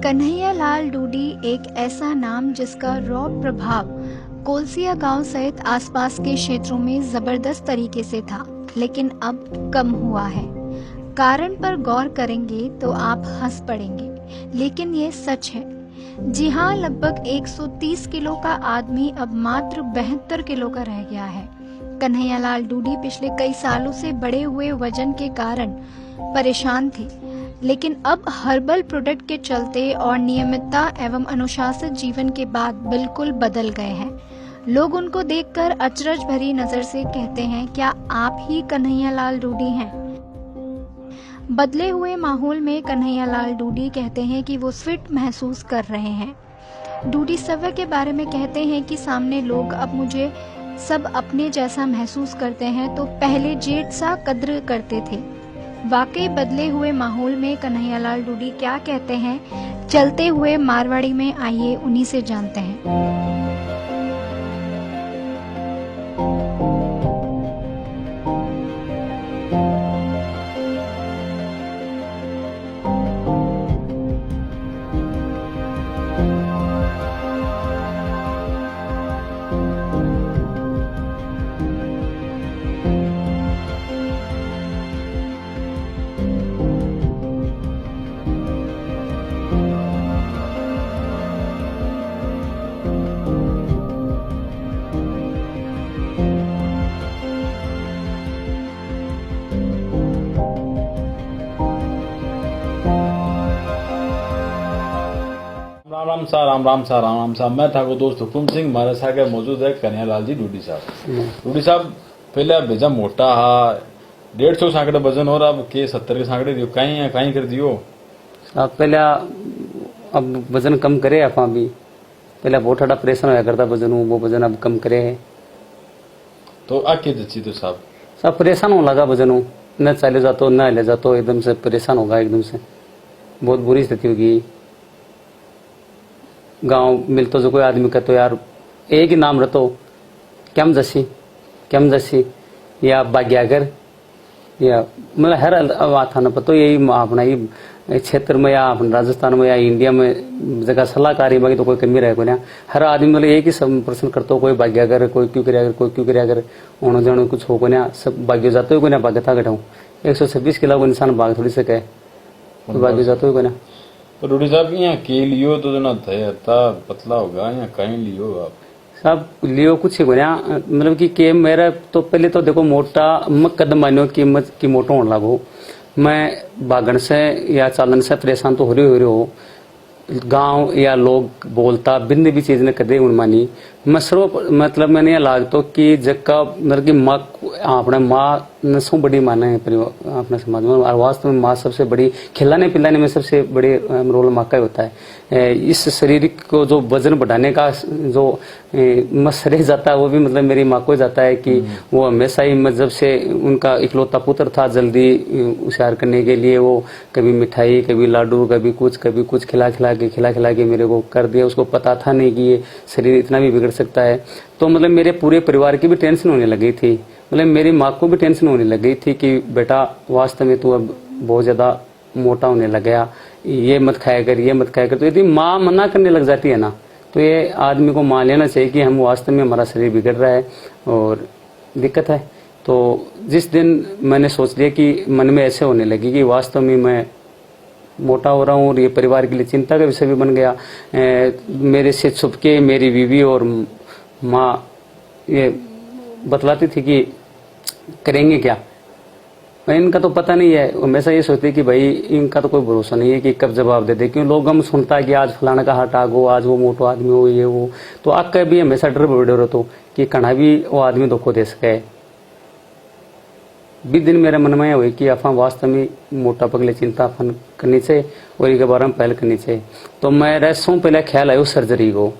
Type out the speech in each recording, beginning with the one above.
कन्हैयालाल डूडी एक ऐसा नाम जिसका रॉ प्रभाव कोलसिया गांव सहित आसपास के क्षेत्रों में जबरदस्त तरीके से था, लेकिन अब कम हुआ है। कारण पर गौर करेंगे तो आप हंस पड़ेंगे, लेकिन ये सच है। जी हाँ, लगभग 130 किलो का आदमी अब मात्र 72 किलो का रह गया है। कन्हैयालाल डूडी पिछले कई सालों से बढ़े हुए वजन के कारण परेशान थे, लेकिन अब हर्बल प्रोडक्ट के चलते और नियमितता एवं अनुशासित जीवन के बाद बिल्कुल बदल गए हैं। लोग उनको देखकर अचरज भरी नजर से कहते हैं, क्या आप ही कन्हैयालाल डूडी हैं? बदले हुए माहौल में कन्हैयालाल डूडी कहते हैं कि वो फिट महसूस कर रहे हैं। डूडी सव्य के बारे में कहते हैं कि सामने लोग अब मुझे सब अपने जैसा महसूस करते हैं तो पहले जेठ सा कद्र करते थे। वाकई बदले हुए माहौल में कन्हैयालाल डूडी क्या कहते हैं, चलते हुए मारवाड़ी में आइए उन्हीं से जानते हैं। राम सा। मैं था को दोस्त हुकुम सिंह, हमारे साथ मौजूद है कन्हैयालाल जी डूडी साहब। डूडी साहब पहले भेजा मोटा हा 150 सांकड़े वजन और अब के 70 के सांकड़े दियो, कहीं कर दियो साहब। पहले अब वजन कम करे आप भी, पहले बहुत थोड़ा परेशान होया करता वजन, वो वजन अब कम करे है तो आके दची तो साहब सब परेशान हो लगा वजन, न चले जातो न ले जातो, एकदम से परेशान होगा, एकदम से बहुत बुरी स्थिति होगी। गांव मिलतो जो कोई आदमी का तो यार एक ही नाम रहतो, क्यम जसी या भाग्यागर या मतलब हर थाना पर तो यही अपना ही क्षेत्र में या अपने राजस्थान में या इंडिया में जगह सलाहकारी में तो कोई कमी रहे को ना, हर आदमी मतलब एक ही सब प्रश्न करते हो, कोई भाग्यागर, कोई क्यों करागर उन्होंने जानो कुछ हो को ना, सब भाग्य जाते हो को ना, भाग्यता घटाऊ 126 किलो को इंसान भाग थोड़ी सके तो भाग्य जाते हो को ना। तो डूडी साहब यहाँ के लियो तो ना था पतला होगा या कहीं लियो आप साहब लियो कुछ ही गया, मतलब कि मेरा तो पहले तो देखो मोटा मैं कदम मानो कि मोटा होने लगो, मैं भागन से या चालन से परेशान तो हो रही हो, गांव या लोग बोलता बिंद भी चीज ने कदे उन मानी मैं सर्व मतलब मैंने यह लागतो कि जगह मतलब कि माँ अपने माँ नसों बड़ी माना है अपने समाज में, और वास्तव में माँ सबसे बड़ी खिलाने पिलाने में सबसे बड़ी रोल माँ का होता है। इस शरीर को जो वजन बढ़ाने का जो मसरे जाता है वो भी मतलब मेरी माँ को जाता है कि वो हमेशा ही मतलब से उनका इकलौता पुत्र था, जल्दी होशियार करने के लिए वो कभी मिठाई कभी लाडू कभी कुछ खिला खिला के मेरे को कर दिया। उसको पता था नहीं कि ये शरीर इतना भी बिगड़ सकता है। तो मतलब मेरे पूरे परिवार की भी टेंशन होने लगी थी, मतलब मेरी माँ को भी टेंशन होने लगी थी कि बेटा वास्तव में तू अब बहुत ज्यादा मोटा होने लग गया, ये मत खाया कर। तो यदि माँ मना करने लग जाती है ना, तो ये आदमी को मान लेना चाहिए कि हम वास्तव में हमारा शरीर बिगड़ रहा है और दिक्कत है। तो जिस दिन मैंने सोच लिया कि मन में ऐसे होने लगी कि वास्तव में मैं मोटा हो रहा हूँ और ये परिवार के लिए चिंता का विषय भी बन गया। मेरे से छुप के मेरी बीवी और माँ ये बतलाती थी कि करेंगे क्या, इनका तो पता नहीं है, हमेशा ये सोचते कि भाई इनका तो कोई भरोसा नहीं है कि कब जवाब दे दे, क्यों लोग हम सुनता है कि आज फलाना का हार्ट आगो, आज वो मोटो आदमी हो ये वो, तो आग का भी हमेशा डर बढ़ रहा तो कि कना भी वो आदमी धोखो दे सके। भी दिन मेरे मन में हुई कि अफा वास्तव में मोटा पगले चिंता अपन करनी चाहिए और इसके बारे में पहल करनी चाहिए। तो मैं रसों पहले ख्याल आयो सर्जरी को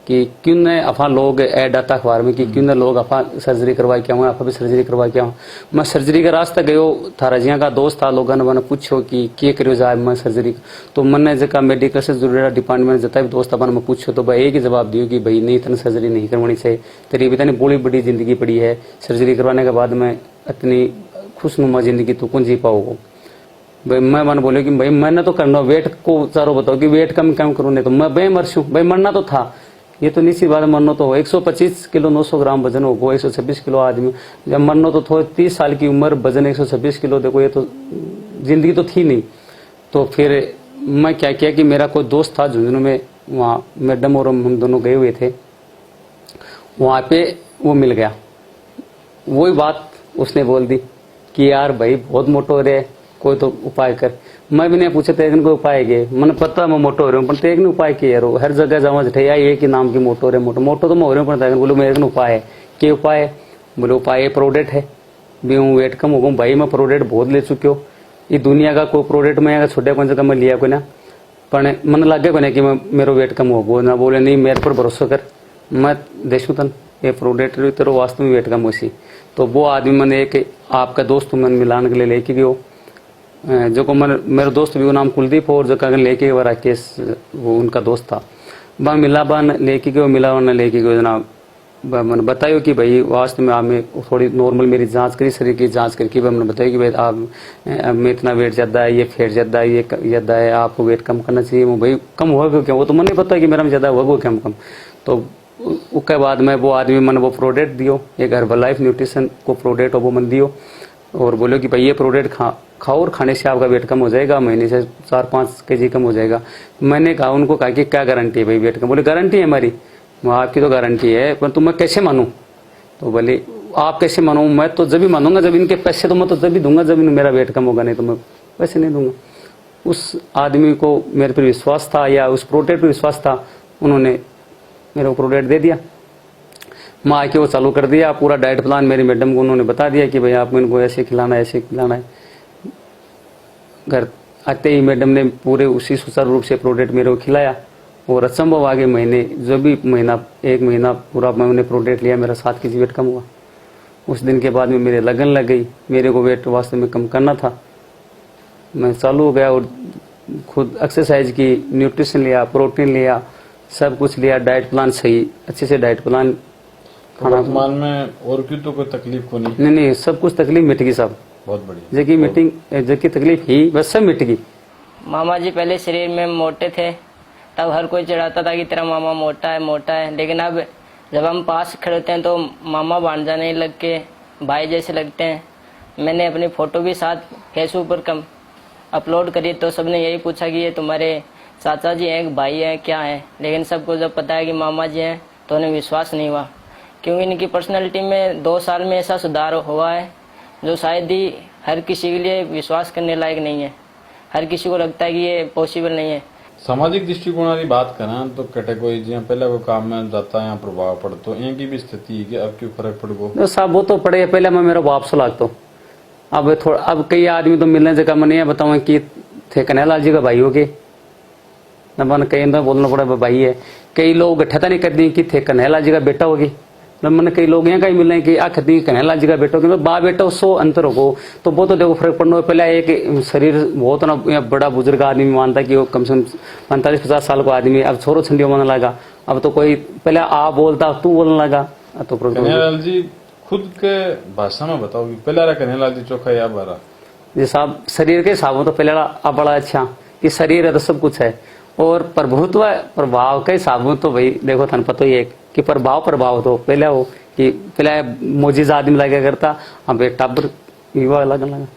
कि क्यों न अफा लोग ऐड आता अखबार में कि क्यों न लोग अफा सर्जरी करवा के आऊँ, अफा भी सर्जरी करवा के आऊँ। मैं सर्जरी का रास्ता गयो था, रजिया का दोस्त था, लोगों ने मैंने पूछो कि क्या करो जाए मैं सर्जरी, तो मैंने जगह मेडिकल से जुड़े डिपार्टमेंट जता भी दोस्त अपन में पूछो तो भाई एक ही जवाब दियो कि भाई नहीं इतनी सर्जरी नहीं करवानी चाहिए, तेरी भी इतनी बड़ी बड़ी जिंदगी पड़ी है, सर्जरी करवाने के बाद में इतनी खुशनुमा जिंदगी तू कौन जी पाओगे। भाई मैं मन बोले कि भाई मैंने तो करना, वेट को चारों बताओ कि वेट कम करूँ, नहीं तो मैं बेमर्श हूँ। भाई मरना तो था, ये तो निश्चित बात है, मरना तो हो। 125 किलो 900 ग्राम वजन हो, 126 किलो आदमी, जब मरना तो थोड़ा 30 साल की उम्र, वजन 126 किलो, देखो ये तो जिंदगी तो थी नहीं। तो फिर मैं क्या किया कि मेरा कोई दोस्त था झुंझुनू में, वहाँ मैडम और हम दोनों गए हुए थे, वहाँ पे वो मिल गया। वही बात उसने बोल दी कि यार भाई बहुत मोटो हो रहे, कोई तो उपाय कर। मैं भी नहीं पूछे तेरे कोई उपाय के, मैंने पता मैं मोटो हो रहा हूँ, पर तेरे उपाय किए यार, हर जगह जावा जठैया एक ही नाम की मोटो रे मोटो तो मैं हो रहा हूँ, पर बोलो मेरे उपाय है। क्या उपाय है? बोले उपाय प्रोडक्ट है, भी हूँ वेट कम हो गया भाई, मैं प्रोडक्ट बहुत ले चुके हो, ये दुनिया का कोई प्रोडक्ट मैं छोटे कौन सा मैं लिया को ना, पर मन लगे को ना कि मैं मेरा वेट कम हो ना। बोले नहीं मेरे पर भरोसा कर, मैं देशू तन ये प्रोडक्ट तेरे वास्तव में वेट कम होसी। तो वो आदमी मैंने एक आपका दोस्त मैंने मिलान के लिए लेके गयो, जो को मन मेरा दोस्त भी वो नाम कुलदीप, और जो कागन लेके गए राकेश, वो उनका दोस्त था। बा मिला बान लेके गयो, मिला वन लेके गयो जनाब, मैंने बतायो कि भाई वास्तव में आप में थोड़ी नॉर्मल मेरी जांच करी, शरीर की जांच करके मैंने बताया कि भाई आप में इतना वेट ज्यादा है, ये फैट ज्यादा है, ये ज्यादा है, आपको वेट कम करना चाहिए। वो भाई कम हुआ क्या, वो तो मैंने पता है कि मेरा में ज्यादा हुआ क्या कम। तो उसके बाद में वो आदमी मैंने वो प्रोडक्ट दियो, एक हर्बल लाइफ न्यूट्रिशन को प्रोडक्ट वो मन दियो, और बोलो कि भाई ये प्रोडक्ट खाओ और खाने से आपका वेट कम हो जाएगा, महीने से 4-5 kg कम हो जाएगा। मैंने कहा उनको कहा कि क्या गारंटी है भाई वेट कम? बोले गारंटी है हमारी। आपकी तो गारंटी है, पर मैं कैसे मानूं? तो बोले आप कैसे मानो? मैं तो जब भी मानूंगा जब इनके पैसे, तो मैं तो जब भी दूंगा जब मेरा वेट कम होगा, नहीं तो मैं पैसे नहीं दूंगा। उस आदमी को मेरे पर विश्वास था, या उस प्रोडक्ट पर विश्वास था, उन्होंने मेरे को प्रोडक्ट दे दिया। मैं आके वो चालू कर दिया, पूरा डाइट प्लान मेरी मैडम को उन्होंने बता दिया कि भाई आपको इनको ऐसे खिलाना है, ऐसे खिलाना है। घर आते ही मैडम ने पूरे उसी सुचारू रूप से प्रोडक्ट मेरे को खिलाया, और असंभव आगे महीने, जो भी महीना 1 महीना पूरा मैंने प्रोडक्ट लिया, मेरा 7 kg वेट कम हुआ। उस दिन के बाद में मेरे लगन लग गई, मेरे को वेट वास्तव में कम करना था। मैं चालू हो गया और खुद एक्सरसाइज की, न्यूट्रिशन लिया, प्रोटीन लिया, सब कुछ लिया, डाइट प्लान सही अच्छे से डाइट प्लान। वर्तमान में और क्यों तो कोई तकलीफ को नहीं, सब कुछ तकलीफ मिट गई, सब बहुत बढ़िया। जबकि मीटिंग जबकि तकलीफ ही बस सब मिट गई। मामा जी पहले शरीर में मोटे थे, तब हर कोई चिढ़ाता था कि तेरा मामा मोटा है, लेकिन अब जब हम पास खड़े होते हैं तो मामा भांजा नहीं लग के भाई जैसे लगते हैं। मैंने अपनी फोटो भी साथ फेसबुक पर अपलोड करी, तो सबने यही पूछा कि ये तुम्हारे चाचा जी हैं, एक भाई है, क्या है? लेकिन सबको जब पता है कि मामा जी हैं तो उन्हें विश्वास नहीं हुआ, क्योंकि इनकी पर्सनैलिटी में 2 साल में ऐसा सुधार हुआ है जो शायद ही हर किसी के लिए विश्वास करने लायक नहीं है। हर किसी को लगता है कि ये पॉसिबल नहीं है। सामाजिक दृष्टिकोण की बात करें तो कटे कोई जी पहले कोई काम में जाता है प्रभाव पड़तो, इनकी भी स्थिति है कि अब क्यों फर्क पड़ गो? साहब वो तो पड़े, पहले मैं मेरा बाप से लागतो, अब थोड़ा, अब कई आदमी तो मिलने जगह मैंने ये बताऊं कि थे कन्हैयालाल जी का भाई हो गए, मन कई तो बोलना पड़ा भाई है। कई लोग गठता नहीं करती कि थे कन्हैयालाल जी का बेटा होगी, मैंने कई लोग यहाँ कहीं मिलने कि आखिर कन्हैयालाल जी का बेटा होगी, बा बेटा 100 अंतर होगो, तो वो तो देखो फर्क पड़ना। पहले एक शरीर बहुत ना बड़ा बुजुर्ग आदमी मानता कि वो कम से कम 45-50 साल का आदमी, अब छोरो छंडियो मानने लगा। अब तो कोई पहले आ बोलता तू बोलने लगा। तो कन्हैयालाल जी खुद के भाषा में बताओ कि पहले कन्हैयालाल जी चोखा या बारा जी साहब, शरीर के हिसाब तो पहले बड़ा अच्छा कि शरीर है तो सब कुछ है, और प्रभुत्व प्रभाव के हिसाब तो भाई देखो थान पता ही है कि प्रभाव तो पहले हो कि पहले मोजिज आदमी लगा करता, अब एक टाबर युवा लगने लगा।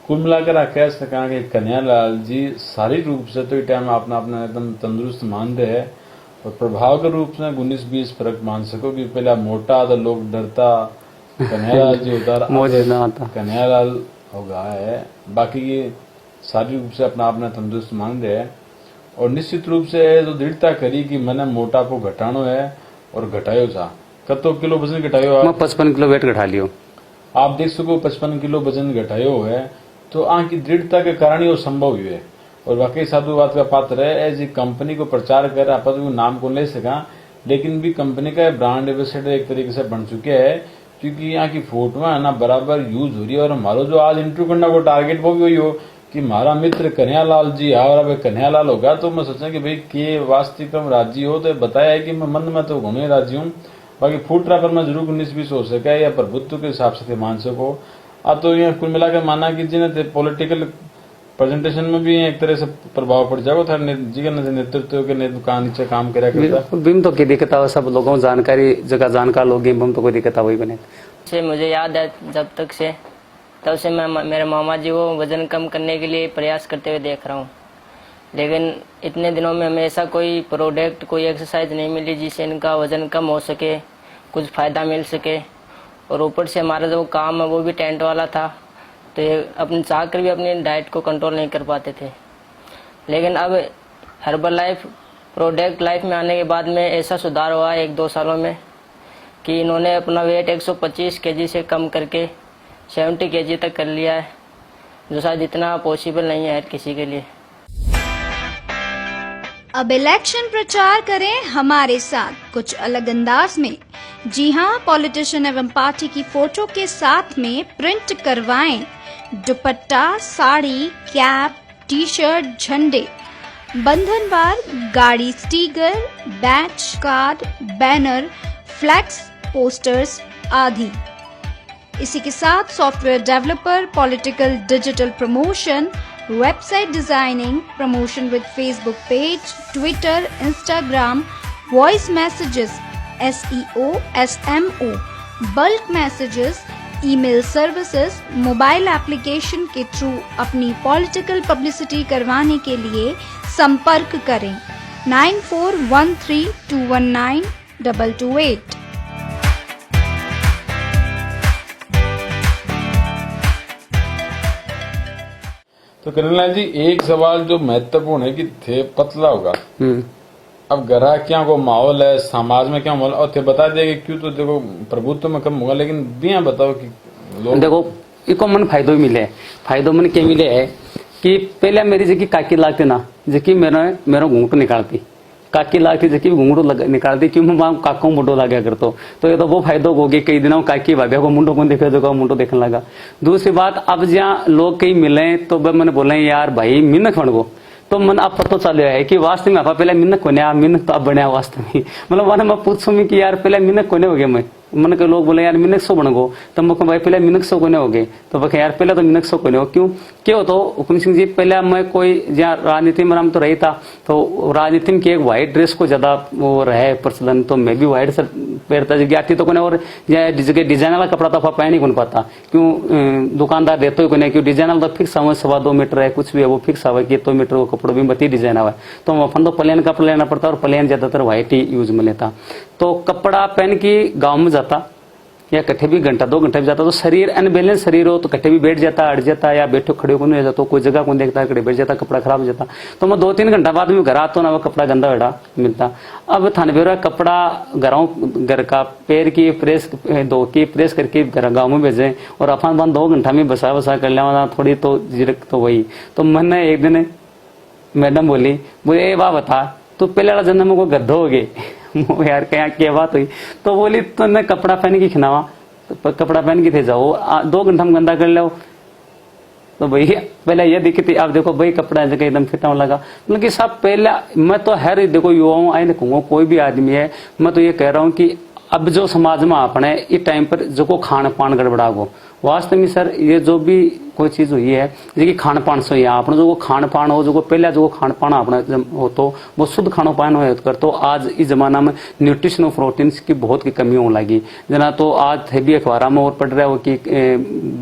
कुल मिलाकर कह सका कि कन्हैयालाल जी शारीरिक रूप से तो टाइम अपना अपना एकदम तंदुरुस्त मान रहे हैं, और प्रभाव के रूप में 19-20 फर्क मान सको कि पहले मोटा तो लोग डरता, कन्हैयालाल जी उतार कन्हैयालाल होगा है। बाकी ये शारीरिक रूप से अपना अपना तंदुरुस्त मान रहे हैं, और निश्चित रूप से जो दृढ़ता करी कि मैंने मोटापो घटानो है और घटायो था। कतो किलो वजन घटायो? मैं 55 किलो वेट घटा लियो। आप देख सको 55 किलो वजन घटायो है, तो आंकी दृढ़ता के कारण ही वो संभव हुए। और वाकई साधु बात का पात्र है, ऐसी कंपनी को प्रचार कर रहा, आप नाम को ले सका, लेकिन भी कंपनी का ब्रांड एम्बेसडर एक तरीके से बन चुके हैं, क्योंकि यहाँ की फोटो है ना बराबर यूज हो रही है। और हमारा जो आज इंटरव्यू करना को टारगेट वो भी वही हो कि हमारा मित्र कन्हैयालाल जी और अब कन्हैयालाल होगा, तो मैं सोचा कि भाई के वास्तविक में राजी हो, तो बताया है कि मैं मन में तो घूमे राजी हूँ, बाकी फूटरा पर मैं जरूर 19-20 हो सके या प्रभुत्व के हिसाब से मान सको। अब तो ये कुल मिलाकर माना कि जिन्हें पॉलिटिकल प्रेजेंटेशन में भी एक तरह से प्रभाव पड़ जाएगा था नेतृत्व के नीचे काम करा करता बिम तो की दिक्कत है सब लोगों जानकारी जगह जानकार लोग बम तो कोई दिक्कत वही बने से मुझे याद है जब तक से तब से मैं मेरे मामा जी को वजन कम करने के लिए प्रयास करते हुए देख रहा हूँ, लेकिन इतने दिनों में हमें ऐसा कोई प्रोडक्ट कोई एक्सरसाइज नहीं मिली जिससे इनका वजन कम हो सके, कुछ फ़ायदा मिल सके। और ऊपर से हमारा जो काम है वो भी टेंट वाला था, तो ये अपने चाह कर भी अपनी डाइट को कंट्रोल नहीं कर पाते थे। लेकिन अब हर्बल लाइफ प्रोडक्ट लाइफ में आने के बाद में ऐसा सुधार हुआ 1-2 सालों में कि इन्होंने अपना वेट 125 kg से कम करके 70 kg तक कर लिया है, जो शायद इतना पॉसिबल नहीं है हर किसी के लिए। अब इलेक्शन प्रचार करें हमारे साथ कुछ अलग अंदाज में। जी हाँ, पॉलिटिशियन एवं पार्टी की फोटो के साथ में प्रिंट करवाएं dupatta, sari, cap, T shirt, झंडे, बंधनवार, गाड़ी sticker, badge, card, banner, flex, posters आदि। इसी के साथ software developer, political digital promotion, website designing, promotion with Facebook page, Twitter, Instagram, voice messages, SEO, SMO, bulk messages, email services, mobile application के through अपनी political publicity करवाने के लिए संपर्क करें 9413219228। तो कन्हैया जी, एक सवाल जो महत्वपूर्ण है कि थे पतला होगा, अब ग्राहकियां को माहौल है, समाज में क्या माहौल, और थे बता दिया कि क्यों, तो देखो प्रभुत्व में कम होगा, लेकिन बिया बताओ कि लोग देखो इको मन फायदो भी मिले, फायदो मन के मिले है कि पहले मेरी जगह काकी लागती ना, जबकि मेरा घूंघट निकालती, काकी लागती जबकि घूंघट निकालती, क्यों मैं काकों मुंडो लाग्या करतो, तो ये तो वो फायदो हो गई। कई दिनों काकी भाभी को मुंडो कौन देखे, जो मुंडो देखने लगा। दूसरी बात, अब जहाँ लोग कहीं मिले तो मैंने बोले यार भाई मिन्नक बन गो, तो मन अब पता चल है कि वास्तव में आप पहले मिन्नक कोने, मिन्नक तो अब बने वास्तव में, मतलब मैं पूछूं कि यार पहले मिन्नक कोने हो गए, मैं मन के लोग बोले यार मिनक 100 बन गो, तो मैं भाई पहले मिनक 100 कोने हो गए, तो बखे यार पहले तो मिनक 100 कोने हो, क्यों तो हुकुम सिंह जी पहले मैं कोई जहाँ राजनीति में नाम तो रही था, तो राजनीति में एक व्हाइट ड्रेस को ज्यादा वो रहे प्रचलन, तो मैं भी व्हाइट पहनता जगह आती तो कोने, और जगह डिजाइन वाला कपड़ा तो पहन ही कौन पाता, क्यों दुकानदार देते ही कोने, क्यों डिजाइन वाला तो फिक्स है 2.25 मीटर है, कुछ भी है वो फिक्स है कि 2 मीटर वो कपड़ों में बती डिजाइन आवा, तो अपन तो प्लेन कपड़ा लेना पड़ता, और प्लेन ज्यादातर व्हाइट ही यूज में लेता। तो कपड़ा पहन के गाँव में जाता या कट्ठे भी 1-2 घंटा भी जाता, तो शरीर अनबैलेंस शरीर हो तो कट्ठे भी बैठ जाता, अड़ जाता, या बैठो खड़े को नहीं जाता, तो कोई जगह को देखता है, बैठ जाता, कपड़ा खराब हो जाता। तो मैं 2-3 घंटा बाद में घर आता ना, वो कपड़ा गंदा वेड़ा मिलता। अब थाने बेरा कपड़ा घर का पैर की प्रेस धो के प्रेस करके घर गाँव में भेजे, और अपन बंद 2 घंटा में बसा कर लिया थोड़ी, तो जिरक तो वही। तो मैंने एक दिन मैडम बोली वाह बता तू पहले वाला जन्म को गद्दो हो गए यार क्या बात हुई, तो बोली तो मैं कपड़ा पहन के खिलावा, तो कपड़ा पहन के थे जाओ 2 घंटा में गंदा कर लो, तो भाई पहले ये दिक्कत थी। अब देखो भाई कपड़ा जगह एकदम फिट होने लगा, मतलब कि सब पहले मैं तो हर देखो युवाओं आए कहूँगा कोई भी आदमी है, मैं तो ये कह रहा हूँ कि अब जो समाज में अपने इस टाइम पर जो को खान पान गड़बड़ा गो, वास्तव में सर ये जो भी कोई चीज हुई है जी खान पान से यहाँ अपने जो खान पान हो, जो पहले जो खान पान अपने हो तो वो शुद्ध खानो पान हो कर, तो आज इस जमाना में न्यूट्रिशन और प्रोटीन की बहुत की कमी होने लगी जना। तो आज थे भी अखबार में और पढ़ रहा हो कि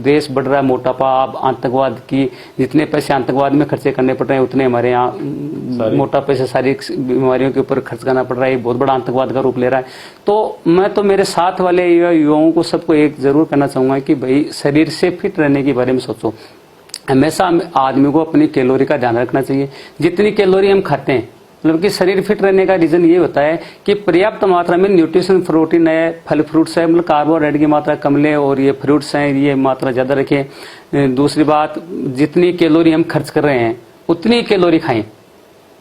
देश बढ़ रहा है मोटापा, अब आतंकवाद की जितने पैसे आतंकवाद में खर्चे करने पड़ रहे हैं उतने हमारे यहाँ मोटापे से शारीरिक बीमारियों के ऊपर खर्च करना पड़ रहा है, बहुत बड़ा आतंकवाद का रूप ले रहा है। तो मैं तो मेरे साथ वाले युवाओं को सबको एक जरूर करना चाहूंगा कि भाई शरीर से फिट रहने के बारे में सोचो। हमेशा आदमी को अपनी कैलोरी का ध्यान रखना चाहिए, जितनी कैलोरी हम खाते हैं, मतलब कि शरीर फिट रहने का रीजन ये होता है कि पर्याप्त मात्रा में न्यूट्रिशन प्रोटीन है, फल फ्रूट्स है, मतलब कार्बोहाइड्रेट की मात्रा कम ले, और ये फ्रूट्स हैं ये मात्रा ज्यादा रखें। दूसरी बात, जितनी कैलोरी हम खर्च कर रहे हैं उतनी कैलोरी खाएं।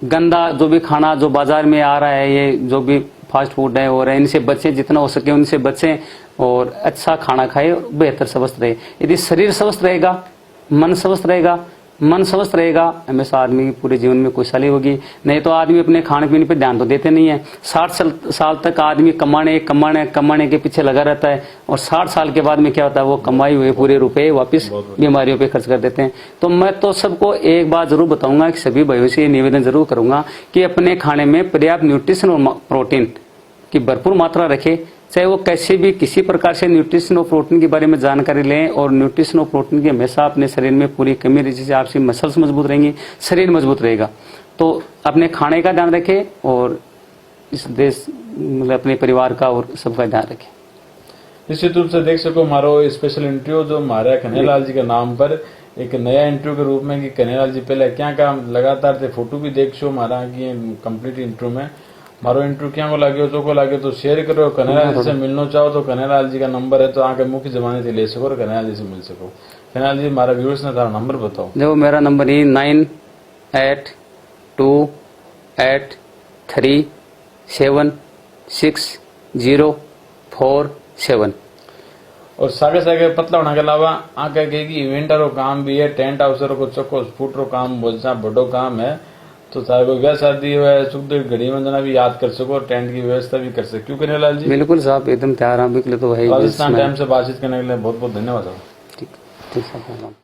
गंदा जो भी खाना जो बाजार में आ रहा है, ये जो भी फास्ट फूड है और इनसे बचें, जितना हो सके उनसे बचें, और अच्छा खाना खाए और बेहतर स्वस्थ रहे। यदि शरीर स्वस्थ रहेगा, मन स्वस्थ रहेगा, मन स्वस्थ रहेगा, हमेशा आदमी की पूरे जीवन में खुशहाली होगी। नहीं तो आदमी अपने खाने पीने पे ध्यान तो देते नहीं है। 60 साल तक आदमी कमाने के पीछे लगा रहता है, और 60 साल के बाद में क्या होता है, वो कमाई हुए पूरे रुपए वापस बीमारियों पे खर्च कर देते हैं। तो मैं तो सबको एक बात जरूर बताऊंगा कि सभी भाइयों से निवेदन जरूर करूंगा कि अपने खाने में पर्याप्त न्यूट्रिशन और प्रोटीन की भरपूर मात्रा रखें। चाहे वो कैसे भी किसी प्रकार से न्यूट्रिशन और प्रोटीन के बारे में जानकारी लें, और न्यूट्रिशन और प्रोटीन की हमेशा अपने शरीर में पूरी कमी रही, जिससे आपकी मसल्स मजबूत रहेंगी, शरीर मजबूत रहेगा। तो अपने खाने का ध्यान रखें, और इस देश मतलब अपने परिवार का और सबका ध्यान रखें। निश्चित रूप से देख सको हमारो स्पेशल इंटरव्यू जो हमारे कन्हैयालाल जी के नाम पर एक नया इंटरव्यू के रूप में कि कन्हैयालाल जी पहले क्या काम लगातार थे, फोटो भी देख सो हमारा की कंप्लीट इंटरव्यू में मारो इंटरव्यू क्या को लागे चोको लागे तो शेयर करो। कन्हैयालाल जी से मिलना चाहो तो कन्हैयालाल जी का नंबर है, तो आके मुख्य जमाने से ले सको और कन्हैयालाल जी से मिल सको। कन्हैयालाल जी हमारा व्यूअर्स ने तारा नंबर बताओ। जो मेरा नंबर है 9828376047। और सागे सागे पतला होने के अलावा आगे कहेगी इवेंटर काम भी है, टेंट हाउसर को चौको फूट रो काम बोलचा बड़ो काम है, तो चाहे कोई ब्याह शादी हो सुख दुख घड़ी में जना भी याद कर सको, टेंट की व्यवस्था भी कर सको। क्यों कन्हैयालाल जी? बिल्कुल साहब, एकदम तैयार हैं। तो है राजस्थान टाइम से बातचीत करने के लिए बहुत बहुत धन्यवाद। ठीक ठीक साहब।